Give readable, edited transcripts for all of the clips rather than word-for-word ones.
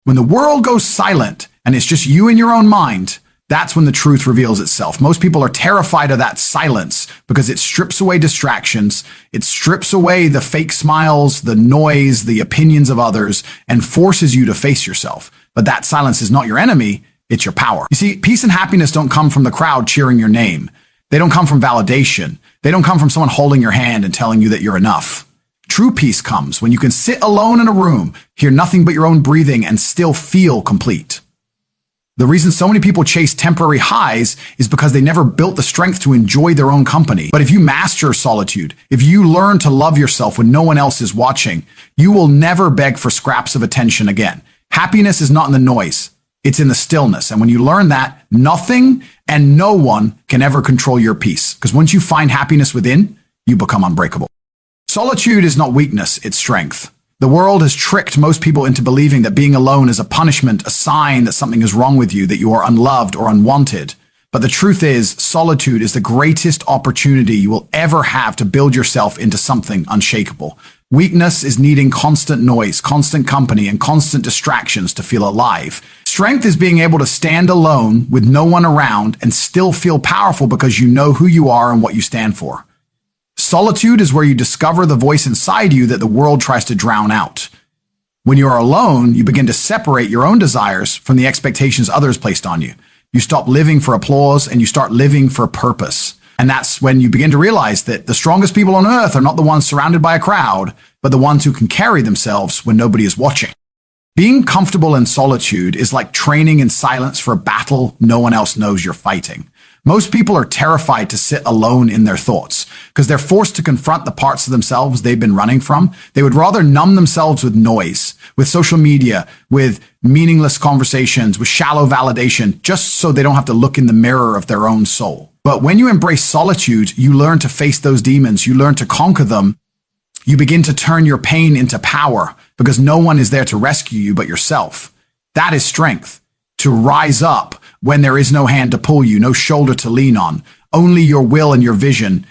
When the world goes silent and it's just you and your own mind, that's when the truth reveals itself. Most people are terrified of that silence because it strips away distractions. It strips away the fake smiles, the noise, the opinions of others, and forces you to face yourself. But that silence is not your enemy. It's your power. You see, peace and happiness don't come from the crowd cheering your name. They don't come from validation. They don't come from someone holding your hand and telling you that you're enough. True peace comes when you can sit alone in a room, hear nothing but your own breathing, and still feel complete. The reason so many people chase temporary highs is because they never built the strength to enjoy their own company. But if you master solitude, if you learn to love yourself when no one else is watching, you will never beg for scraps of attention again. Happiness is not in the noise. It's in the stillness. And when you learn that, nothing and no one can ever control your peace. Because once you find happiness within, you become unbreakable. Solitude is not weakness, it's strength. The world has tricked most people into believing that being alone is a punishment, a sign that something is wrong with you, that you are unloved or unwanted. But the truth is, solitude is the greatest opportunity you will ever have to build yourself into something unshakable. Weakness is needing constant noise, constant company, and constant distractions to feel alive. Strength is being able to stand alone with no one around and still feel powerful because you know who you are and what you stand for. Solitude is where you discover the voice inside you that the world tries to drown out. When you are alone, you begin to separate your own desires from the expectations others placed on you. You stop living for applause and you start living for purpose. And that's when you begin to realize that the strongest people on earth are not the ones surrounded by a crowd, but the ones who can carry themselves when nobody is watching. Being comfortable in solitude is like training in silence for a battle no one else knows you're fighting. Most people are terrified to sit alone in their thoughts because they're forced to confront the parts of themselves they've been running from. They would rather numb themselves with noise, with social media, with meaningless conversations, with shallow validation, just so they don't have to look in the mirror of their own soul. But when you embrace solitude, you learn to face those demons. You learn to conquer them. You begin to turn your pain into power because no one is there to rescue you but yourself. That is strength. To rise up when there is no hand to pull you, no shoulder to lean on, only your will and your vision.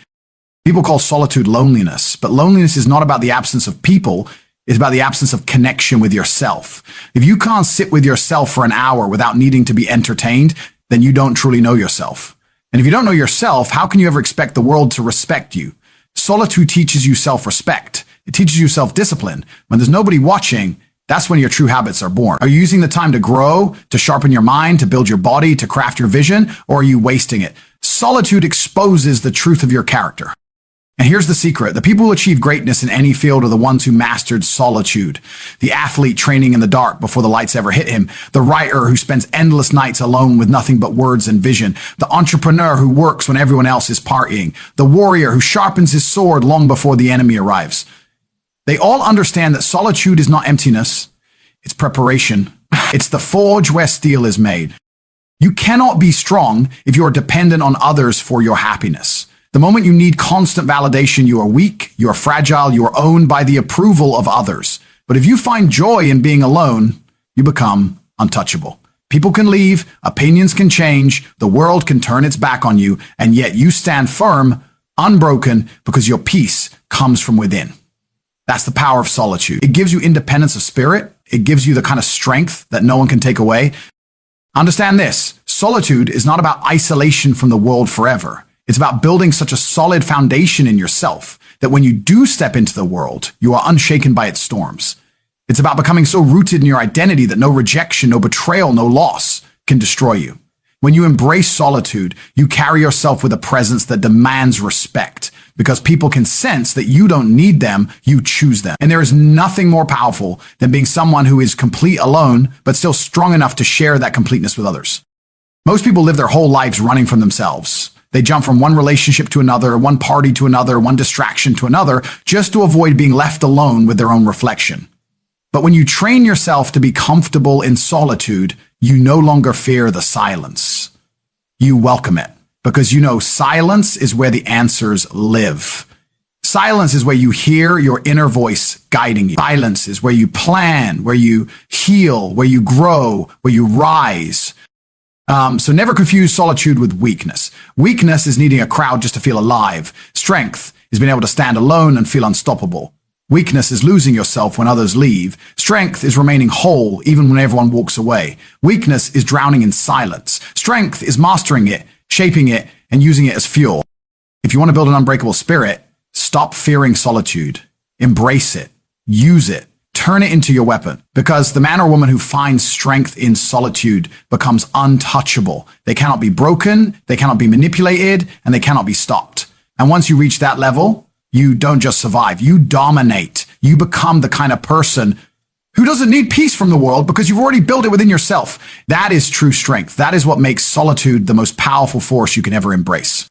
People call solitude loneliness, but loneliness is not about the absence of people. It's about the absence of connection with yourself. If you can't sit with yourself for an hour without needing to be entertained, then you don't truly know yourself. And if you don't know yourself, how can you ever expect the world to respect you? Solitude teaches you self-respect. It teaches you self-discipline. When there's nobody watching, that's when your true habits are born. Are you using the time to grow, to sharpen your mind, to build your body, to craft your vision, or are you wasting it? Solitude exposes the truth of your character. And here's the secret. The people who achieve greatness in any field are the ones who mastered solitude. The athlete training in the dark before the lights ever hit him. The writer who spends endless nights alone with nothing but words and vision. The entrepreneur who works when everyone else is partying. The warrior who sharpens his sword long before the enemy arrives. They all understand that solitude is not emptiness. It's preparation. It's the forge where steel is made. You cannot be strong if you are dependent on others for your happiness. The moment you need constant validation, you are weak, you are fragile, you are owned by the approval of others. But if you find joy in being alone, you become untouchable. People can leave, opinions can change, the world can turn its back on you, and yet you stand firm, unbroken, because your peace comes from within. That's the power of solitude. It gives you independence of spirit. It gives you the kind of strength that no one can take away. Understand this. Solitude is not about isolation from the world forever. It's about building such a solid foundation in yourself that when you do step into the world, you are unshaken by its storms. It's about becoming so rooted in your identity that no rejection, no betrayal, no loss can destroy you. When you embrace solitude, you carry yourself with a presence that demands respect because people can sense that you don't need them, you choose them. And there is nothing more powerful than being someone who is complete alone, but still strong enough to share that completeness with others. Most people live their whole lives running from themselves. They jump from one relationship to another, one party to another, one distraction to another, just to avoid being left alone with their own reflection. But when you train yourself to be comfortable in solitude, you no longer fear the silence. You welcome it because you know silence is where the answers live. Silence is where you hear your inner voice guiding you. Silence is where you plan, where you heal, where you grow, where you rise. So never confuse solitude with weakness. Weakness is needing a crowd just to feel alive. Strength is being able to stand alone and feel unstoppable. Weakness is losing yourself when others leave. Strength is remaining whole even when everyone walks away. Weakness is drowning in silence. Strength is mastering it, shaping it, and using it as fuel. If you want to build an unbreakable spirit, stop fearing solitude. Embrace it. Use it. Turn it into your weapon. Because the man or woman who finds strength in solitude becomes untouchable. They cannot be broken, they cannot be manipulated, and they cannot be stopped. And once you reach that level, you don't just survive, you dominate. You become the kind of person who doesn't need peace from the world because you've already built it within yourself. That is true strength. That is what makes solitude the most powerful force you can ever embrace.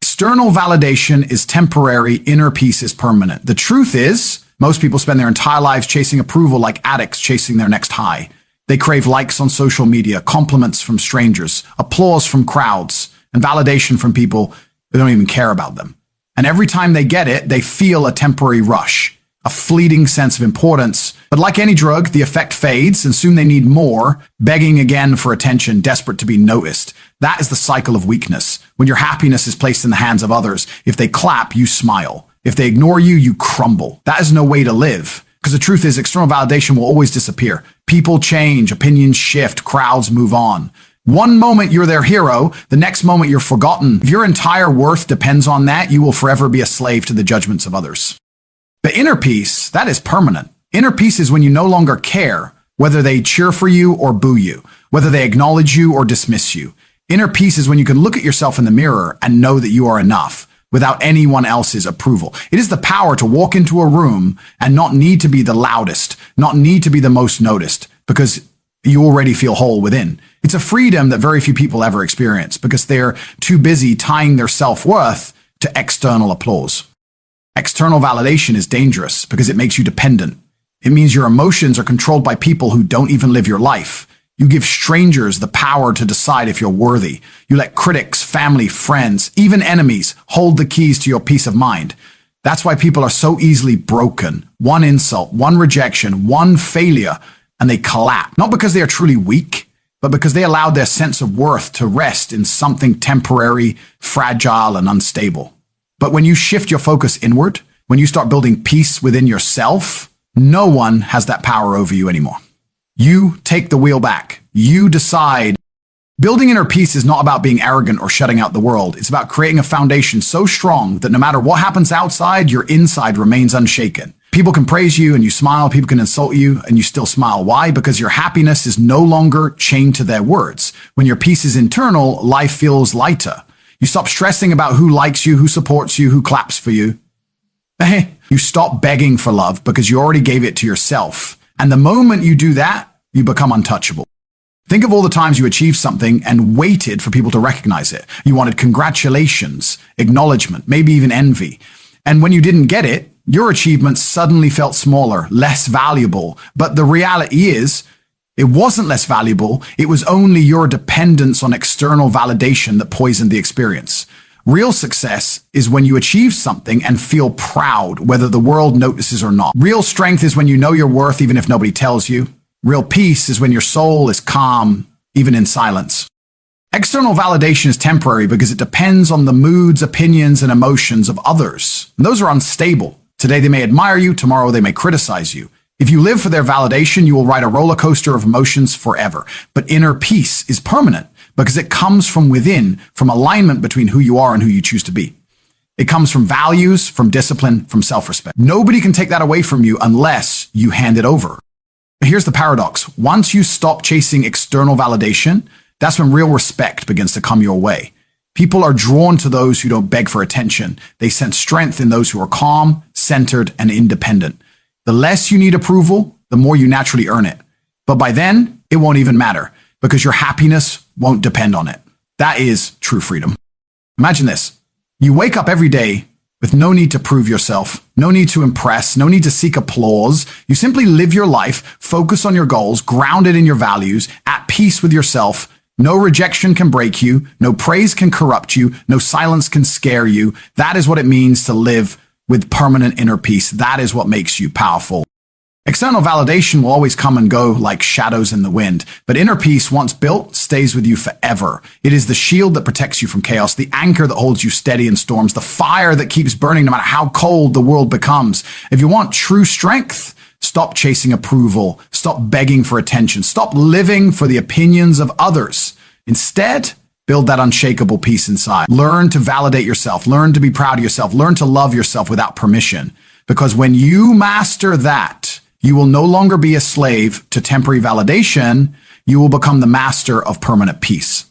External validation is temporary, inner peace is permanent. The truth is, most people spend their entire lives chasing approval like addicts chasing their next high. They crave likes on social media, compliments from strangers, applause from crowds, and validation from people who don't even care about them. And every time they get it, they feel a temporary rush, a fleeting sense of importance. But like any drug, the effect fades, and soon they need more, begging again for attention, desperate to be noticed. That is the cycle of weakness. When your happiness is placed in the hands of others, if they clap, you smile. If they ignore you, you crumble. That is no way to live. Because the truth is, external validation will always disappear. People change, opinions shift, crowds move on. One moment you're their hero, the next moment you're forgotten. If your entire worth depends on that, you will forever be a slave to the judgments of others. The inner peace, that is permanent. Inner peace is when you no longer care whether they cheer for you or boo you, whether they acknowledge you or dismiss you. Inner peace is when you can look at yourself in the mirror and know that you are enough without anyone else's approval. It is the power to walk into a room and not need to be the loudest, not need to be the most noticed, because you already feel whole within. It's a freedom that very few people ever experience because they're too busy tying their self-worth to external applause. External validation is dangerous because it makes you dependent. It means your emotions are controlled by people who don't even live your life. You give strangers the power to decide if you're worthy. You let critics, family, friends, even enemies hold the keys to your peace of mind. That's why people are so easily broken. One insult, one rejection, one failure, and they collapse. Not because they are truly weak, but because they allowed their sense of worth to rest in something temporary, fragile, and unstable. But when you shift your focus inward, when you start building peace within yourself, no one has that power over you anymore. You take the wheel back. You decide. Building inner peace is not about being arrogant or shutting out the world. It's about creating a foundation so strong that no matter what happens outside, your inside remains unshaken. People can praise you and you smile. People can insult you and you still smile. Why? Because your happiness is no longer chained to their words. When your peace is internal, life feels lighter. You stop stressing about who likes you, who supports you, who claps for you. You stop begging for love because you already gave it to yourself. And the moment you do that, you become untouchable. Think of all the times you achieved something and waited for people to recognize it. You wanted congratulations, acknowledgement, maybe even envy. And when you didn't get it, your achievement suddenly felt smaller, less valuable. But the reality is, it wasn't less valuable. It was only your dependence on external validation that poisoned the experience. Real success is when you achieve something and feel proud, whether the world notices or not. Real strength is when you know your worth, even if nobody tells you. Real peace is when your soul is calm, even in silence. External validation is temporary because it depends on the moods, opinions, and emotions of others. And those are unstable. Today they may admire you, tomorrow they may criticize you. If you live for their validation, you will ride a roller coaster of emotions forever. But inner peace is permanent because it comes from within, from alignment between who you are and who you choose to be. It comes from values, from discipline, from self-respect. Nobody can take that away from you unless you hand it over. Here's the paradox. Once you stop chasing external validation, that's when real respect begins to come your way. People are drawn to those who don't beg for attention. They sense strength in those who are calm, centered, and independent. The less you need approval, the more you naturally earn it. But by then, it won't even matter because your happiness won't depend on it. That is true freedom. Imagine this. You wake up every day with no need to prove yourself, no need to impress, no need to seek applause. You simply live your life, focus on your goals, grounded in your values, at peace with yourself. No rejection can break you. No praise can corrupt you. No silence can scare you. That is what it means to live with permanent inner peace. That is what makes you powerful. External validation will always come and go like shadows in the wind, but inner peace, once built, stays with you forever. It is the shield that protects you from chaos, the anchor that holds you steady in storms, the fire that keeps burning no matter how cold the world becomes. If you want true strength, stop chasing approval, stop begging for attention, stop living for the opinions of others. Instead, build that unshakable peace inside. Learn to validate yourself, learn to be proud of yourself, learn to love yourself without permission. Because when you master that, you will no longer be a slave to temporary validation. You will become the master of permanent peace.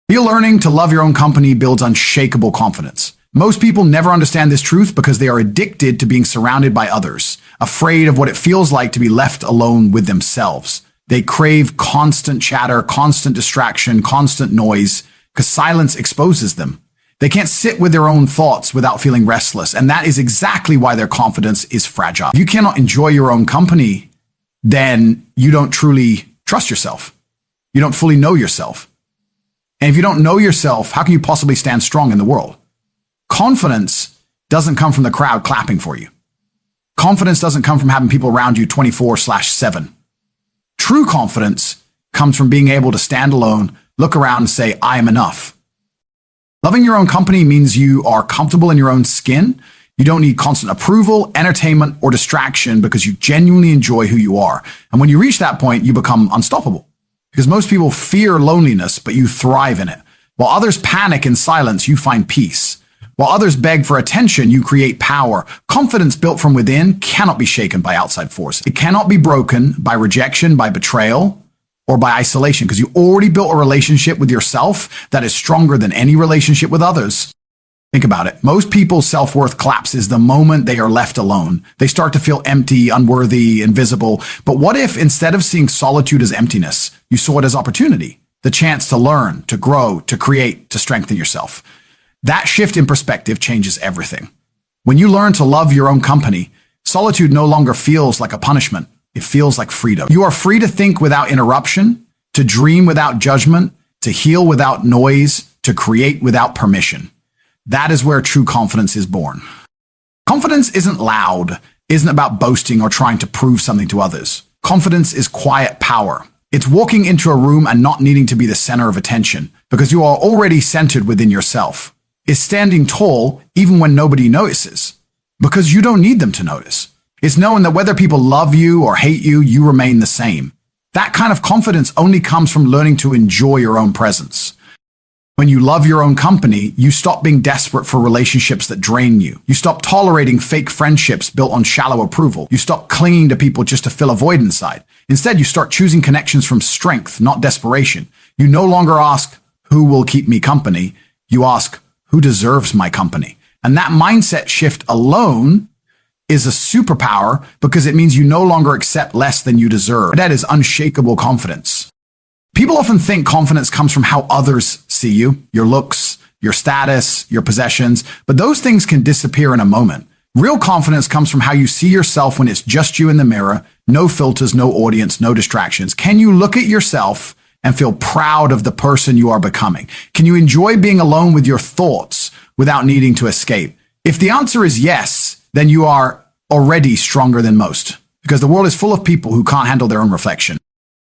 Be learning to love your own company builds unshakable confidence. Most people never understand this truth because they are addicted to being surrounded by others, afraid of what it feels like to be left alone with themselves. They crave constant chatter, constant distraction, constant noise, because silence exposes them. They can't sit with their own thoughts without feeling restless, and that is exactly why their confidence is fragile. If you cannot enjoy your own company, then you don't truly trust yourself. You don't fully know yourself. And if you don't know yourself, how can you possibly stand strong in the world? Confidence doesn't come from the crowd clapping for you. Confidence doesn't come from having people around you 24/7. True confidence comes from being able to stand alone, look around and say, I am enough. Loving your own company means you are comfortable in your own skin. You don't need constant approval, entertainment, or distraction because you genuinely enjoy who you are. And when you reach that point, you become unstoppable. Because most people fear loneliness, but you thrive in it. While others panic in silence, you find peace. While others beg for attention, you create power. Confidence built from within cannot be shaken by outside force. It cannot be broken by rejection, by betrayal, or by isolation, because you already built a relationship with yourself that is stronger than any relationship with others. Think about it. Most people's self-worth collapses the moment they are left alone. They start to feel empty, unworthy, invisible. But what if instead of seeing solitude as emptiness, you saw it as opportunity, the chance to learn, to grow, to create, to strengthen yourself? That shift in perspective changes everything. When you learn to love your own company, solitude no longer feels like a punishment. It feels like freedom. You are free to think without interruption, to dream without judgment, to heal without noise, to create without permission. That is where true confidence is born. Confidence isn't loud, isn't about boasting or trying to prove something to others. Confidence is quiet power. It's walking into a room and not needing to be the center of attention because you are already centered within yourself. It's standing tall even when nobody notices because you don't need them to notice. It's knowing that whether people love you or hate you, you remain the same. That kind of confidence only comes from learning to enjoy your own presence. When you love your own company, you stop being desperate for relationships that drain you. You stop tolerating fake friendships built on shallow approval. You stop clinging to people just to fill a void inside. Instead, you start choosing connections from strength, not desperation. You no longer ask, who will keep me company? You ask, who deserves my company? And that mindset shift alone is a superpower because it means you no longer accept less than you deserve. That is unshakable confidence. People often think confidence comes from how others see you, your looks, your status, your possessions, but those things can disappear in a moment. Real confidence comes from how you see yourself when it's just you in the mirror, no filters, no audience, no distractions. Can you look at yourself and feel proud of the person you are becoming? Can you enjoy being alone with your thoughts without needing to escape? If the answer is yes, then you are already stronger than most because the world is full of people who can't handle their own reflection.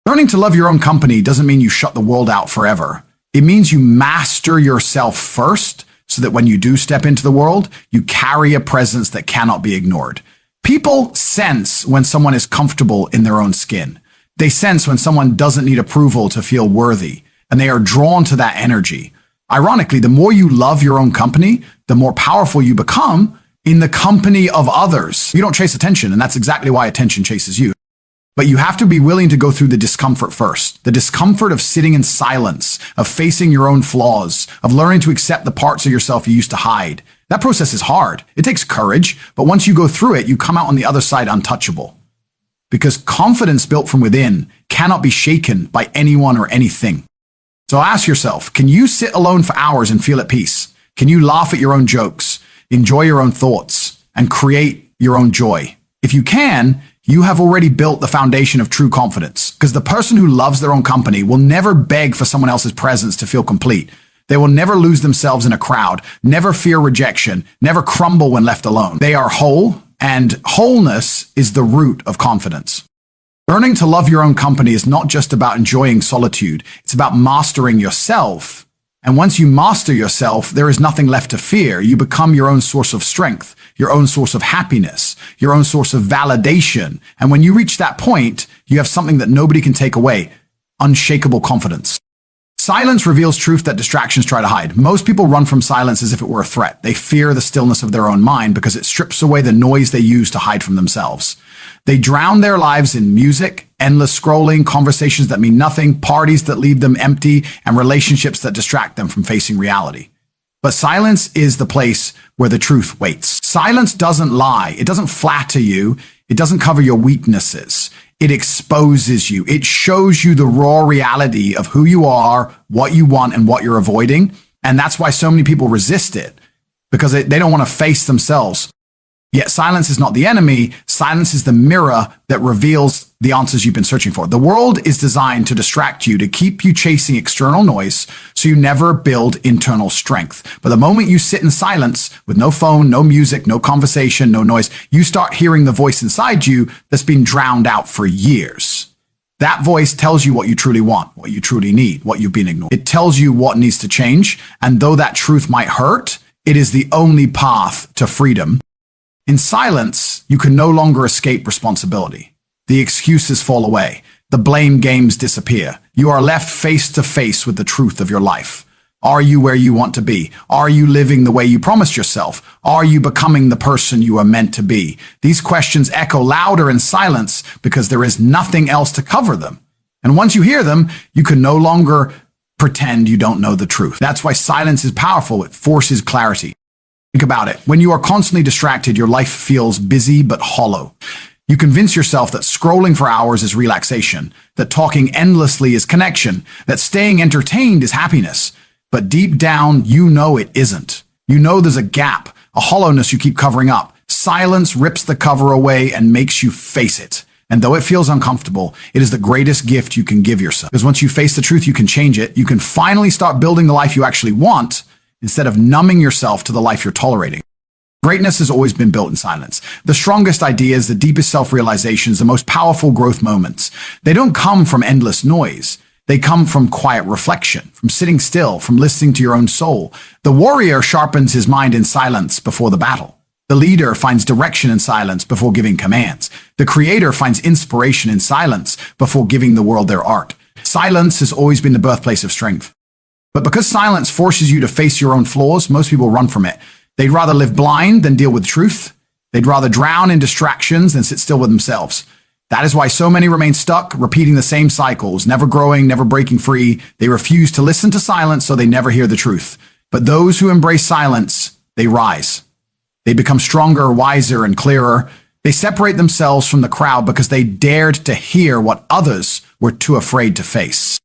Learning to love your own company doesn't mean you shut the world out forever. It means you master yourself first so that when you do step into the world, you carry a presence that cannot be ignored. People sense when someone is comfortable in their own skin. They sense when someone doesn't need approval to feel worthy, and they are drawn to that energy. Ironically, the more you love your own company, the more powerful you become in the company of others. You don't chase attention, and that's exactly why attention chases you. But you have to be willing to go through the discomfort first. The discomfort of sitting in silence, of facing your own flaws, of learning to accept the parts of yourself you used to hide. That process is hard. It takes courage, but once you go through it, you come out on the other side untouchable. Because confidence built from within cannot be shaken by anyone or anything. So ask yourself, can you sit alone for hours and feel at peace? Can you laugh at your own jokes, enjoy your own thoughts, and create your own joy? If you can, you have already built the foundation of true confidence, because the person who loves their own company will never beg for someone else's presence to feel complete. They will never lose themselves in a crowd, never fear rejection, never crumble when left alone. They are whole And wholeness is the root of confidence. Learning to love your own company is not just about enjoying solitude. It's about mastering yourself. And once you master yourself, there is nothing left to fear. You become your own source of strength, your own source of happiness, your own source of validation. And when you reach that point, you have something that nobody can take away: unshakable confidence. Silence reveals truth that distractions try to hide. Most people run from silence as if it were a threat. They fear the stillness of their own mind because it strips away the noise they use to hide from themselves. They drown their lives in music, endless scrolling, conversations that mean nothing, parties that leave them empty, and relationships that distract them from facing reality. But silence is the place where the truth waits. Silence doesn't lie. It doesn't flatter you. It doesn't cover your weaknesses. It exposes you. It shows you the raw reality of who you are, what you want, and what you're avoiding. And that's why so many people resist it, because they don't want to face themselves. Yet silence is not the enemy. Silence is the mirror that reveals the answers you've been searching for. The world is designed to distract you, to keep you chasing external noise, so you never build internal strength. But the moment you sit in silence with no phone, no music, no conversation, no noise, you start hearing the voice inside you that's been drowned out for years. That voice tells you what you truly want, what you truly need, what you've been ignoring. It tells you what needs to change. And though that truth might hurt, it is the only path to freedom. In silence, you can no longer escape responsibility. The excuses fall away. The blame games disappear. You are left face to face with the truth of your life. Are you where you want to be? Are you living the way you promised yourself? Are you becoming the person you are meant to be? These questions echo louder in silence because there is nothing else to cover them. And once you hear them, you can no longer pretend you don't know the truth. That's why silence is powerful. It forces clarity. Think about it. When you are constantly distracted, your life feels busy but hollow. You convince yourself that scrolling for hours is relaxation, that talking endlessly is connection, that staying entertained is happiness. But deep down, you know it isn't. You know there's a gap, a hollowness you keep covering up. Silence rips the cover away and makes you face it. And though it feels uncomfortable, it is the greatest gift you can give yourself. Because once you face the truth, you can change it. You can finally start building the life you actually want, instead of numbing yourself to the life you're tolerating. Greatness has always been built in silence. The strongest ideas, the deepest self-realizations, the most powerful growth moments, they don't come from endless noise. They come from quiet reflection, from sitting still, from listening to your own soul. The warrior sharpens his mind in silence before the battle. The leader finds direction in silence before giving commands. The creator finds inspiration in silence before giving the world their art. Silence has always been the birthplace of strength. But because silence forces you to face your own flaws, most people run from it. They'd rather live blind than deal with truth. They'd rather drown in distractions than sit still with themselves. That is why so many remain stuck, repeating the same cycles, never growing, never breaking free. They refuse to listen to silence, so they never hear the truth. But those who embrace silence, they rise. They become stronger, wiser, and clearer. They separate themselves from the crowd because they dared to hear what others were too afraid to face.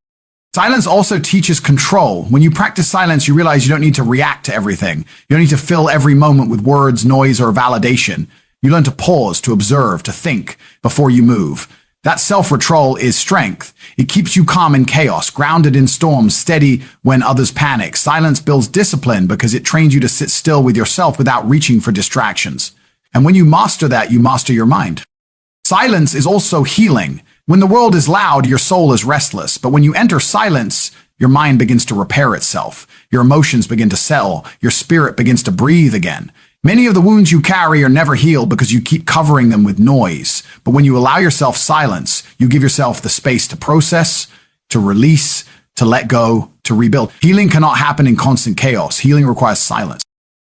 Silence also teaches control. When you practice silence, you realize you don't need to react to everything. You don't need to fill every moment with words, noise, or validation. You learn to pause, to observe, to think before you move. That self-control is strength. It keeps you calm in chaos, grounded in storms, steady when others panic. Silence builds discipline because it trains you to sit still with yourself without reaching for distractions. And when you master that, you master your mind. Silence is also healing. When the world is loud, your soul is restless. But when you enter silence, your mind begins to repair itself. Your emotions begin to settle. Your spirit begins to breathe again. Many of the wounds you carry are never healed because you keep covering them with noise. But when you allow yourself silence, you give yourself the space to process, to release, to let go, to rebuild. Healing cannot happen in constant chaos. Healing requires silence.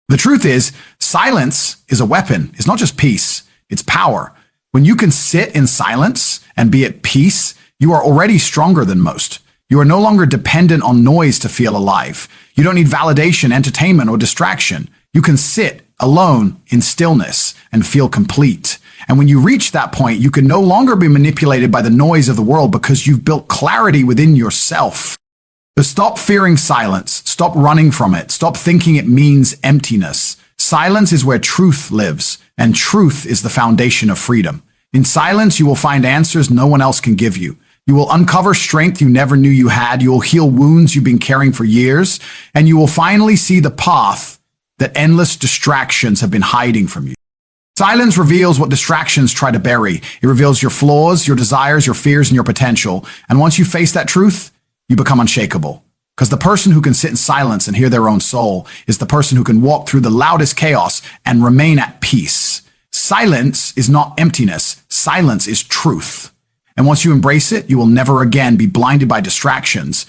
The truth is, silence is a weapon. It's not just peace, it's power. When you can sit in silence and be at peace, you are already stronger than most. You are no longer dependent on noise to feel alive. You don't need validation, entertainment, or distraction. You can sit alone in stillness and feel complete. And when you reach that point, you can no longer be manipulated by the noise of the world because you've built clarity within yourself. So stop fearing silence. Stop running from it. Stop thinking it means emptiness. Silence is where truth lives, and truth is the foundation of freedom. In silence, you will find answers no one else can give you. You will uncover strength you never knew you had. You will heal wounds you've been carrying for years, and you will finally see the path that endless distractions have been hiding from you. Silence reveals what distractions try to bury. It reveals your flaws, your desires, your fears, and your potential. And once you face that truth, you become unshakable. Because the person who can sit in silence and hear their own soul is the person who can walk through the loudest chaos and remain at peace. Silence is not emptiness. Silence is truth. And once you embrace it, you will never again be blinded by distractions.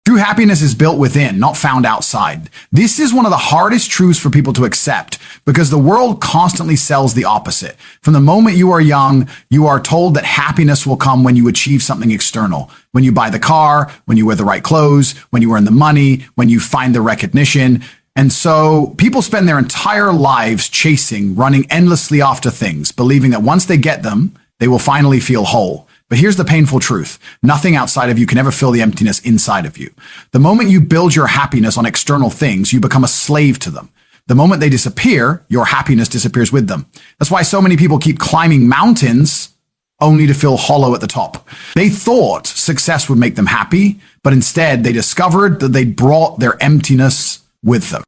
True happiness is built within, not found outside. This is one of the hardest truths for people to accept because the world constantly sells the opposite. From the moment you are young, you are told that happiness will come when you achieve something external. When you buy the car, when you wear the right clothes, when you earn the money, when you find the recognition. And so people spend their entire lives chasing, running endlessly after things, believing that once they get them, they will finally feel whole. But here's the painful truth. Nothing outside of you can ever fill the emptiness inside of you. The moment you build your happiness on external things, you become a slave to them. The moment they disappear, your happiness disappears with them. That's why so many people keep climbing mountains only to feel hollow at the top. They thought success would make them happy, but instead they discovered that they brought their emptiness with them.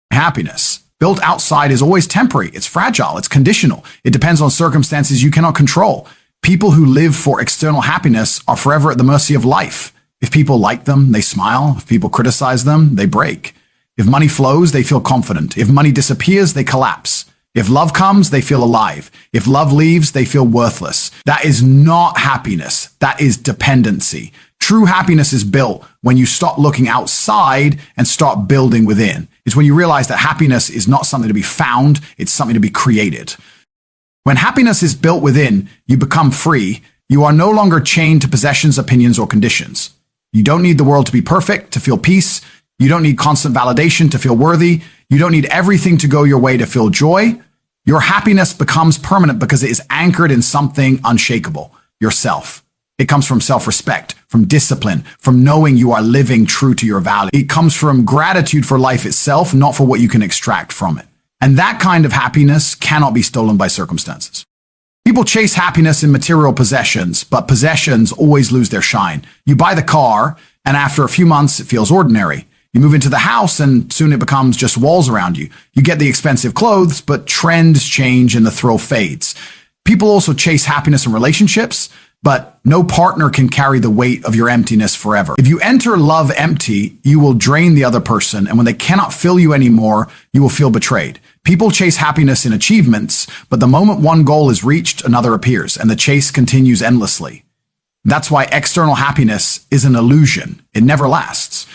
Happiness built outside is always temporary. It's fragile. It's conditional. It depends on circumstances you cannot control. People who live for external happiness are forever at the mercy of life. If people like them, they smile. If people criticize them, they break. If money flows, they feel confident. If money disappears, they collapse. If love comes, they feel alive. If love leaves, they feel worthless. That is not happiness. That is dependency. True happiness is built when you stop looking outside and start building within. It's when you realize that happiness is not something to be found, it's something to be created. When happiness is built within, you become free. You are no longer chained to possessions, opinions, or conditions. You don't need the world to be perfect to feel peace. You don't need constant validation to feel worthy. You don't need everything to go your way to feel joy. Your happiness becomes permanent because it is anchored in something unshakable, yourself. It comes from self-respect, from discipline, from knowing you are living true to your value. It comes from gratitude for life itself, not for what you can extract from it. And that kind of happiness cannot be stolen by circumstances. People chase happiness in material possessions, but possessions always lose their shine. You buy the car, and after a few months, it feels ordinary. You move into the house, and soon it becomes just walls around you. You get the expensive clothes, but trends change and the thrill fades. People also chase happiness in relationships, but no partner can carry the weight of your emptiness forever. If you enter love empty, you will drain the other person, and when they cannot fill you anymore, you will feel betrayed. People chase happiness in achievements, but the moment one goal is reached, another appears, and the chase continues endlessly. That's why external happiness is an illusion. It never lasts.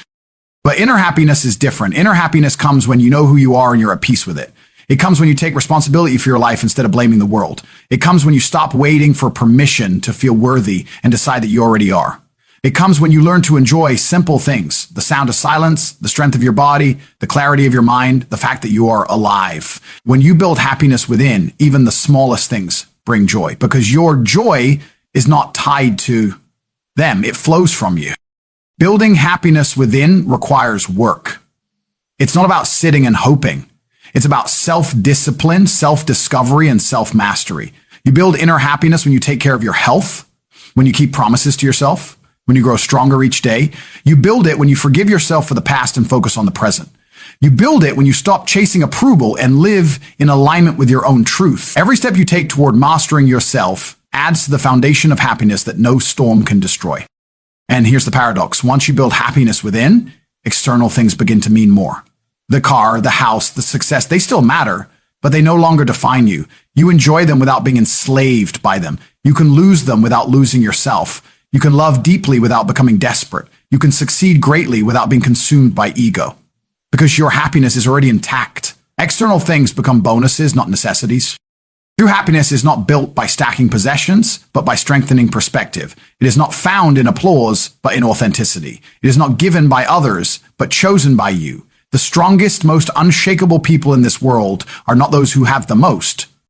But inner happiness is different. Inner happiness comes when you know who you are and you're at peace with it. It comes when you take responsibility for your life instead of blaming the world. It comes when you stop waiting for permission to feel worthy and decide that you already are. It comes when you learn to enjoy simple things, the sound of silence, the strength of your body, the clarity of your mind, the fact that you are alive. When you build happiness within, even the smallest things bring joy because your joy is not tied to them. It flows from you. Building happiness within requires work. It's not about sitting and hoping. It's about self-discipline, self-discovery, and self-mastery. You build inner happiness when you take care of your health, when you keep promises to yourself, when you grow stronger each day. You build it when you forgive yourself for the past and focus on the present. You build it when you stop chasing approval and live in alignment with your own truth. Every step you take toward mastering yourself adds to the foundation of happiness that no storm can destroy. And here's the paradox. Once you build happiness within, external things begin to mean more. The car, the house, the success, they still matter, but they no longer define you. You enjoy them without being enslaved by them. You can lose them without losing yourself. You can love deeply without becoming desperate. You can succeed greatly without being consumed by ego. Because your happiness is already intact. External things become bonuses, not necessities. True happiness is not built by stacking possessions, but by strengthening perspective. It is not found in applause, but in authenticity. It is not given by others, but chosen by you. The strongest, most unshakable people in this world are not those who have the most,